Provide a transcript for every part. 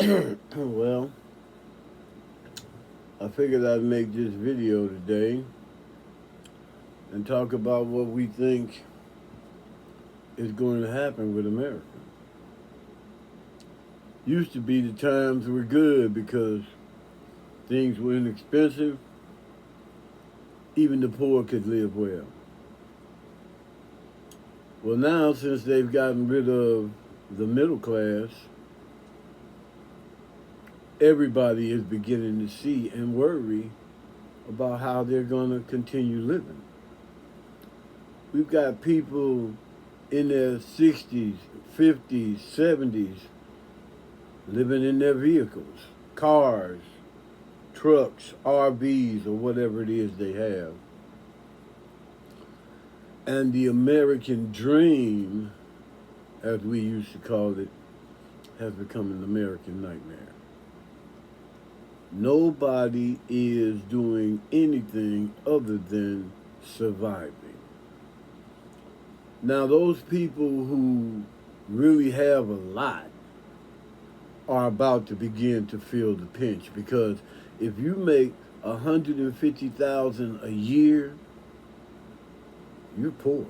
Well, I figured I'd make this video today and talk about what we think is going to happen with America. Used to be the times were good because things were inexpensive, even the poor could live well. Well, now, since they've gotten rid of the middle class, everybody is beginning to see and worry about how they're going to continue living. We've got people in their 60s, 50s, 70s living in their vehicles, cars, trucks, RVs, or whatever it is they have. And the American dream, as we used to call it, has become an American nightmare. Nobody is doing anything other than surviving. Now, those people who really have a lot are about to begin to feel the pinch, because if you make $150,000 a year, you're poor.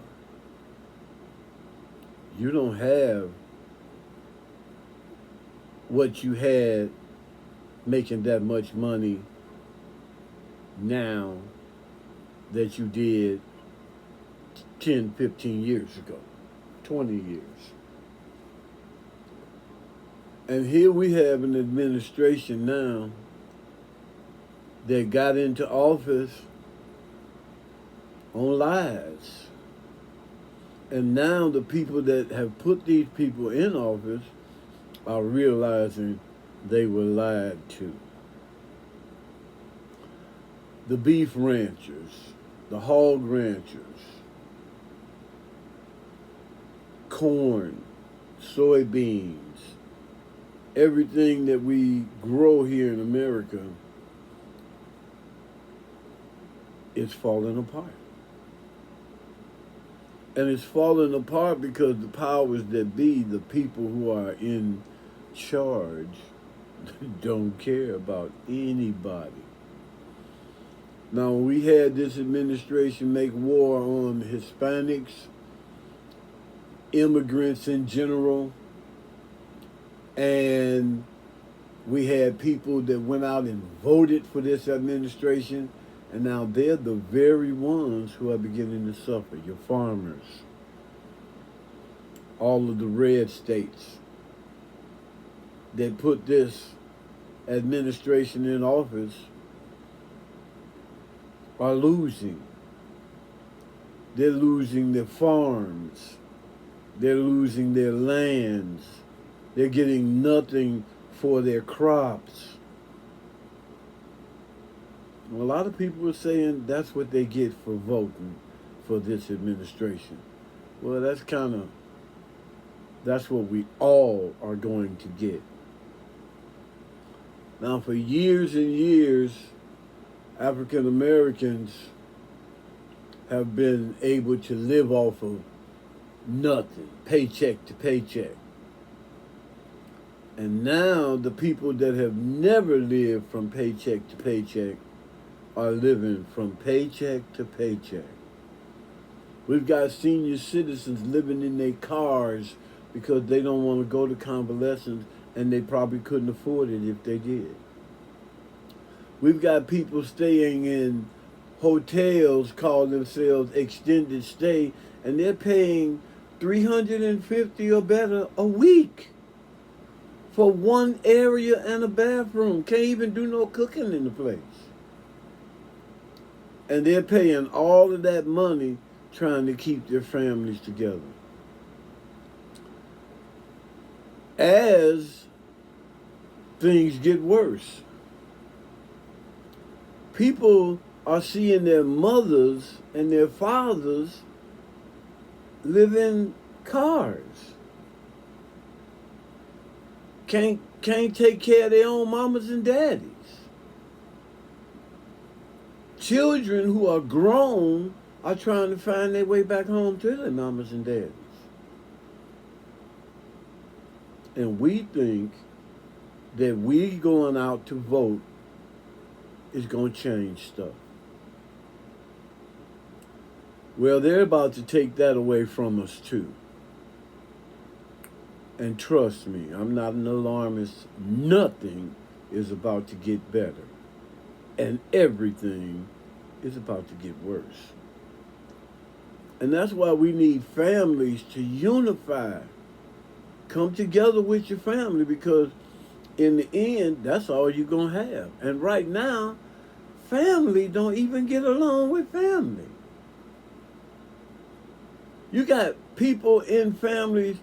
You don't have what you had making that much money now that you did 10, 15 years ago, 20 years. And here we have an administration now that got into office on lies. And now the people that have put these people in office are realizing they were lied to. The beef ranchers, the hog ranchers, corn, soybeans, everything that we grow here in America is falling apart. And it's falling apart because the powers that be, the people who are in charge, don't care about anybody. Now, we had this administration make war on Hispanics, immigrants in general, and we had people that went out and voted for this administration, and now they're the very ones who are beginning to suffer. Your farmers, all of the red states that put this administration in office are losing. They're losing their farms. They're losing their lands. They're getting nothing for their crops. A lot of people are saying that's what they get for voting for this administration. Well, that's what we all are going to get. Now, for years and years, African Americans have been able to live off of nothing, paycheck to paycheck. And now the people that have never lived from paycheck to paycheck are living from paycheck to paycheck. We've got senior citizens living in their cars because they don't want to go to convalescence, and they probably couldn't afford it if they did. We've got people staying in hotels, call themselves extended stay, and they're paying $350 or better a week for one area and a bathroom. Can't even do no cooking in the place. And they're paying all of that money trying to keep their families together. As things get worse, people are seeing their mothers and their fathers live in cars. Can't take care of their own mamas and daddies. Children who are grown are trying to find their way back home to their mamas and daddies. And we think that we going out to vote is going to change stuff. Well, they're about to take that away from us too. And trust me, I'm not an alarmist. Nothing is about to get better. And everything is about to get worse. And that's why we need families to unify. Come together with your family, because in the end, that's all you're going to have. And right now, family don't even get along with family. You got people in families,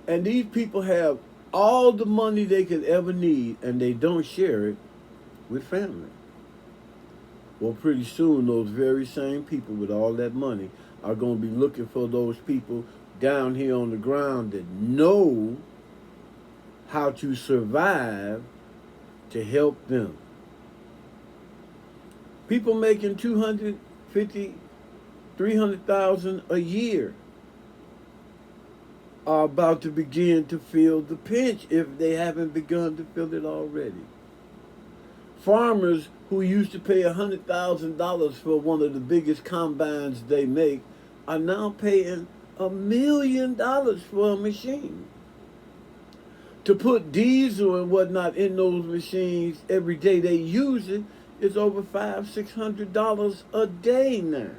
and these people have all the money they could ever need, and they don't share it with family. Well, pretty soon, those very same people with all that money are going to be looking for those people down here on the ground that know how to survive to help them. People making $250,000, $300,000 a year are about to begin to feel the pinch if they haven't begun to feel it already. Farmers who used to pay $100,000 for one of the biggest combines they make are now paying $1 million for a machine. To put diesel and whatnot in those machines every day they use it is over $500-$600 a day now.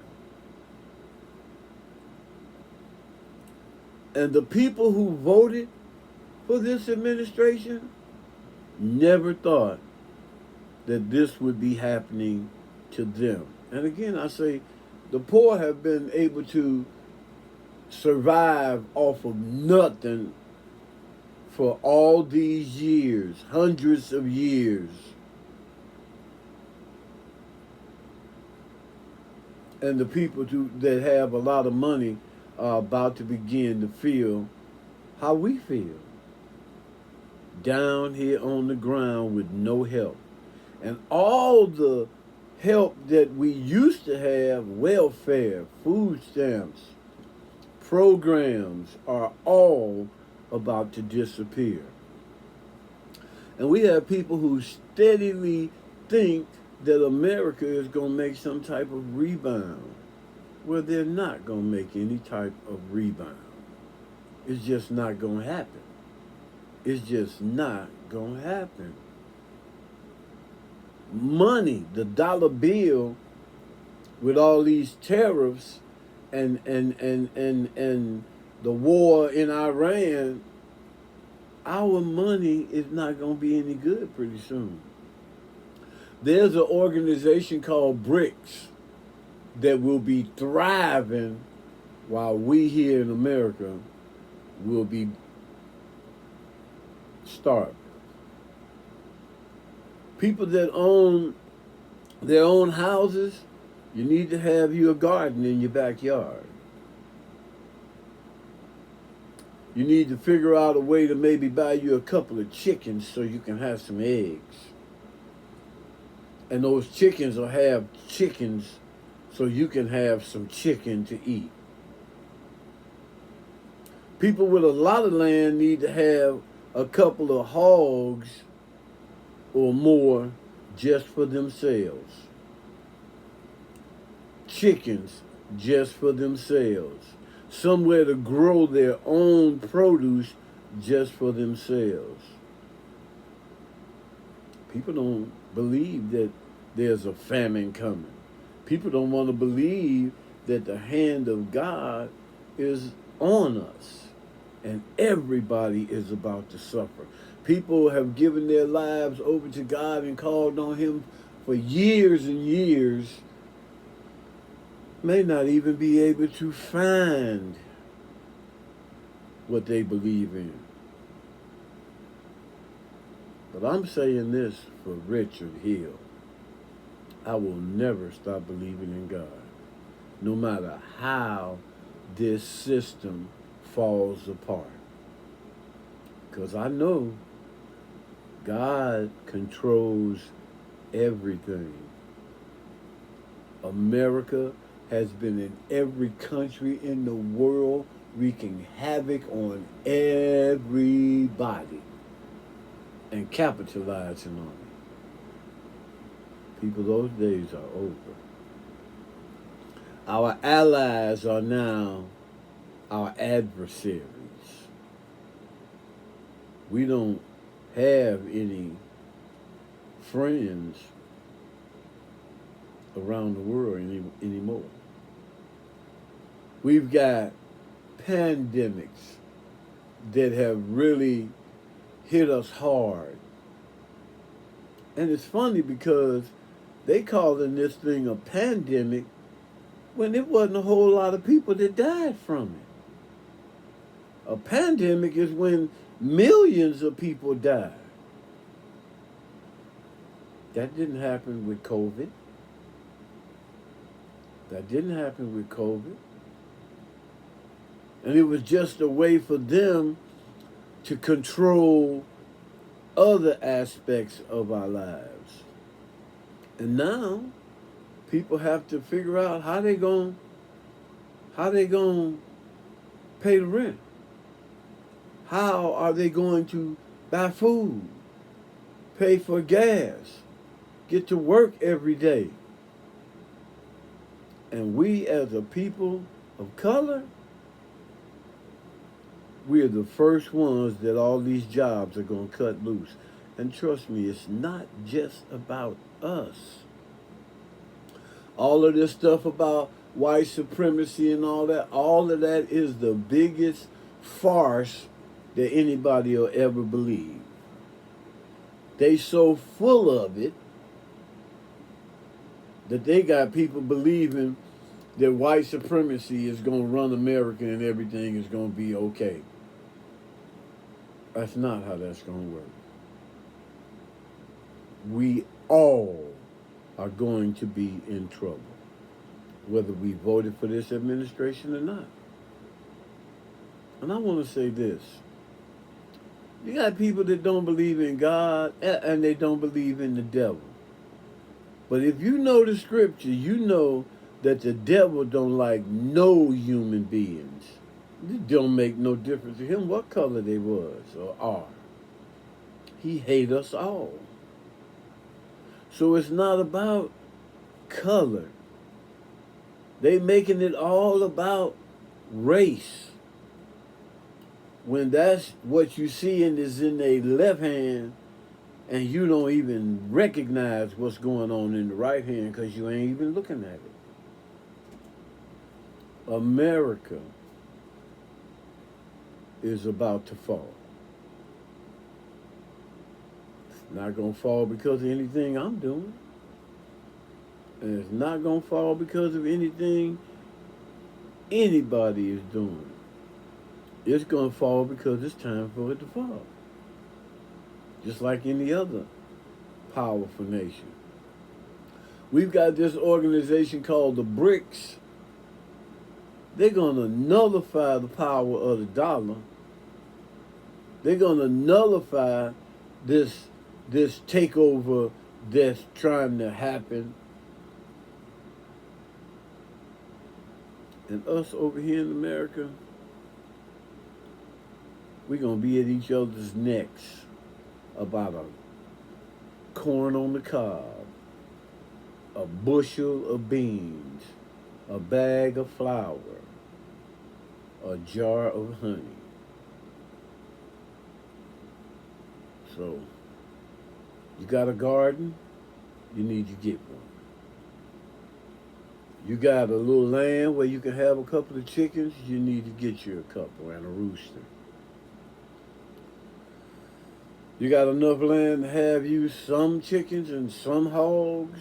And the people who voted for this administration never thought that this would be happening to them. And again, I say the poor have been able to survive off of nothing for all these years, hundreds of years. And the people that have a lot of money are about to begin to feel how we feel. Down here on the ground with no help. And all the help that we used to have, welfare, food stamps, programs, are all about to disappear. And we have people who steadily think that America is going to make some type of rebound. Well, they're not going to make any type of rebound. It's just not going to happen. It's just not going to happen. Money, the dollar bill, with all these tariffs and the war in Iran, our money is not going to be any good pretty soon. There's an organization called BRICS that will be thriving while we here in America will be starving. People that own their own houses, you need to have you a garden in your backyard. You need to figure out a way to maybe buy you a couple of chickens so you can have some eggs. And those chickens will have chickens so you can have some chicken to eat. People with a lot of land need to have a couple of hogs or more just for themselves. Chickens just for themselves. Somewhere to grow their own produce just for themselves. People don't believe that there's a famine coming. People don't want to believe that the hand of God is on us and everybody is about to suffer. People have given their lives over to God and called on Him for years and years, may not even be able to find what they believe in. But I'm saying this for Richard Hill. I will never stop believing in God, no matter how this system falls apart. Because I know God controls everything. America has been in every country in the world, wreaking havoc on everybody. and capitalizing on it. People, those days are over. Our allies are now our adversaries. We don't have any friends around the world anymore. We've got pandemics that have really hit us hard. And it's funny because they calling this thing a pandemic when it wasn't a whole lot of people that died from it. A pandemic is when millions of people died. That didn't happen with COVID. That didn't happen with COVID. And it was just a way for them to control other aspects of our lives. And now people have to figure out how they going to pay the rent. How are they going to buy food, pay for gas, get to work every day? And we as a people of color, we are the first ones that all these jobs are going to cut loose. And trust me, it's not just about us. All of this stuff about white supremacy and all of that is the biggest farce that anybody will ever believe. They so full of it that they got people believing that white supremacy is going to run America and everything is going to be okay. That's not how that's going to work. We all are going to be in trouble, whether we voted for this administration or not. And I want to say this. You got people that don't believe in God and they don't believe in the devil. But if you know the scripture, you know that the devil don't like no human beings. It don't make no difference to him what color they was or are. He hate us all. So it's not about color. They making it all about race. When that's what you see and is in their left hand, and you don't even recognize what's going on in the right hand because you ain't even looking at it. America is about to fall. It's not going to fall because of anything I'm doing. And it's not going to fall because of anything anybody is doing. It's going to fall because it's time for it to fall. Just like any other powerful nation. We've got this organization called the BRICS. They're going to nullify the power of the dollar. They're going to nullify this takeover that's trying to happen. And us over here in America, we're going to be at each other's necks about a corn on the cob, a bushel of beans, a bag of flour, a jar of honey. So, you got a garden, you need to get one. You got a little land where you can have a couple of chickens, you need to get you a couple and a rooster. You got enough land to have you some chickens and some hogs.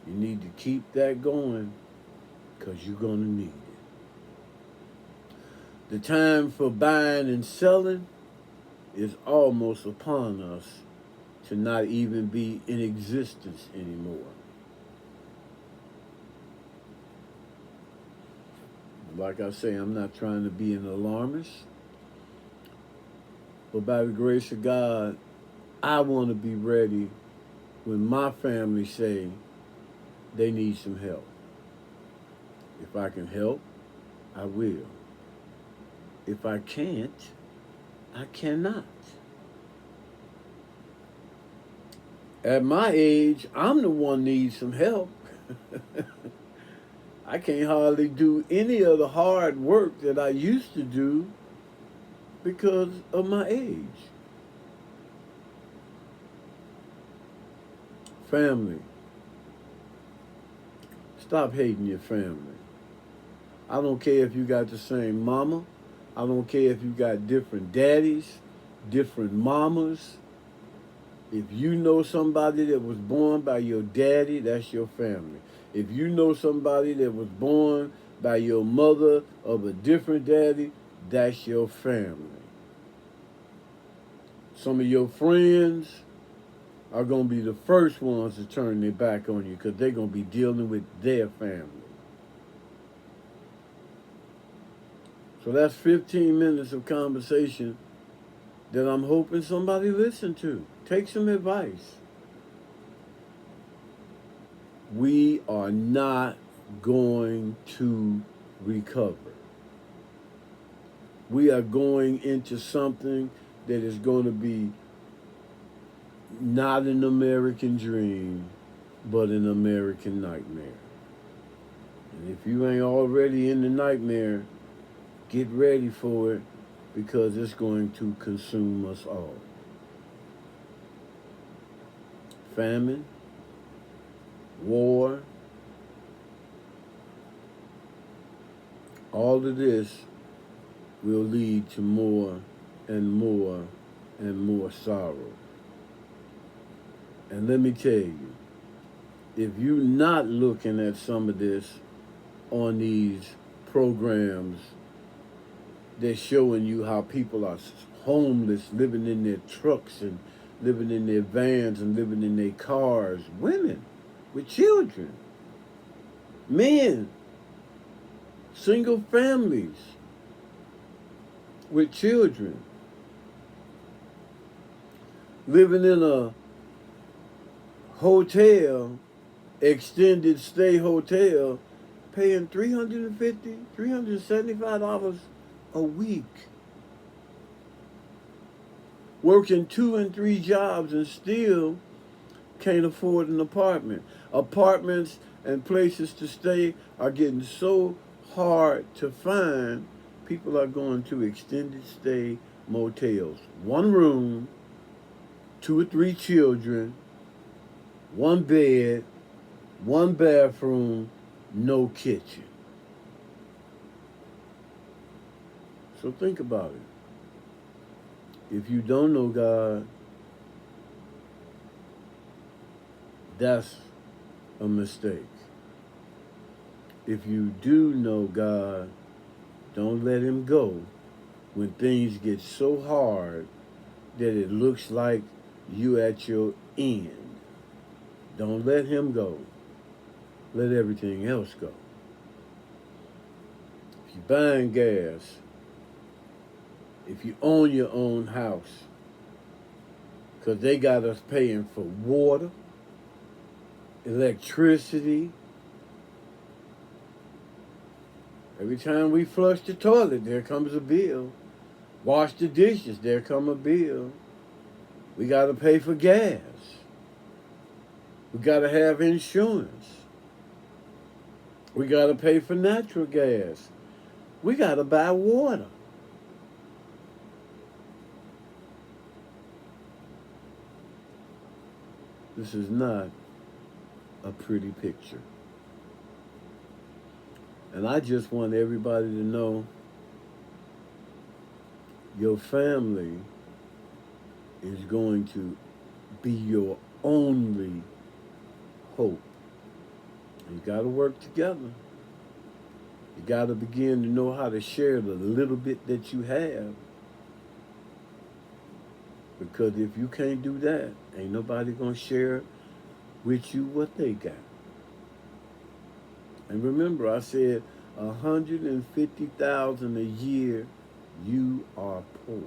You need to keep that going because you're going to need it. The time for buying and selling is almost upon us to not even be in existence anymore. Like I say, I'm not trying to be an alarmist. But by the grace of God, I want to be ready when my family say they need some help. If I can help, I will. If I can't, I cannot. At my age, I'm the one needs some help. I can't hardly do any of the hard work that I used to do because of my age. Family. Stop hating your family. I don't care if you got the same mama. I don't care if you got different daddies, different mamas. If you know somebody that was born by your daddy, that's your family. If you know somebody that was born by your mother of a different daddy, that's your family. Some of your friends are going to be the first ones to turn their back on you because they're going to be dealing with their family. So that's 15 minutes of conversation that I'm hoping somebody listen to. Take some advice. We are not going to recover. We are going into something that is going to be not an American dream, but an American nightmare. And if you ain't already in the nightmare, get ready for it because it's going to consume us all. Famine, war, all of this will lead to more and more and more sorrow. And let me tell you, if you're not looking at some of this on these programs, they're showing you how people are homeless, living in their trucks and living in their vans and living in their cars, women with children, men, single families with children, living in a hotel, extended stay hotel, paying $350, $375 a week. Working 2 and 3 jobs and still can't afford an apartment. Apartments and places to stay are getting so hard to find. People are going to extended stay motels. 1 room, 2 or 3 children, 1 bed, 1 bathroom, no kitchen. So think about it. If you don't know God, that's a mistake. If you do know God, don't let him go when things get so hard that it looks like you at your end. Don't let him go. Let everything else go. If you're buying gas, if you own your own house, because they got us paying for water, electricity. Every time we flush the toilet, there comes a bill. Wash the dishes, there come a bill. We got to pay for gas. We got to have insurance. We got to pay for natural gas. We got to buy water. This is not a pretty picture. And I just want everybody to know your family is going to be your only hope. You got to work together. You got to begin to know how to share the little bit that you have. Because if you can't do that, ain't nobody going to share with you what they got. And remember, I said $150,000 a year, you are poor.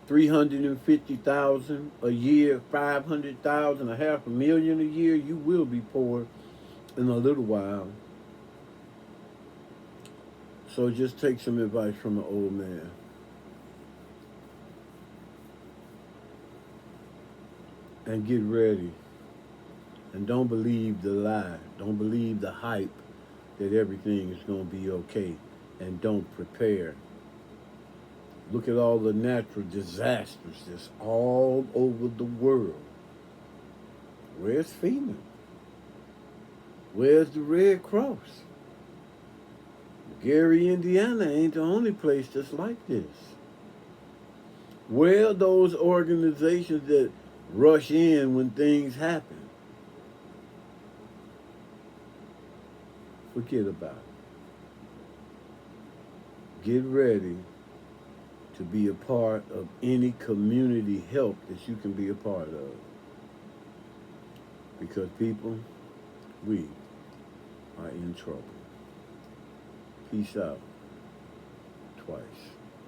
350,000 a year, 500,000, $500,000 a year, you will be poor in a little while. So just take some advice from an old man. and get ready. And don't believe the lie. Don't believe the hype that everything is going to be okay. And don't prepare. Look at all the natural disasters that's all over the world. Where's FEMA? Where's the Red Cross? Gary, Indiana ain't the only place that's like this. Where are those organizations that rush in when things happen? Forget about it. Get ready to be a part of any community help that you can be a part of. Because people, we are in trouble. Peace out. Twice.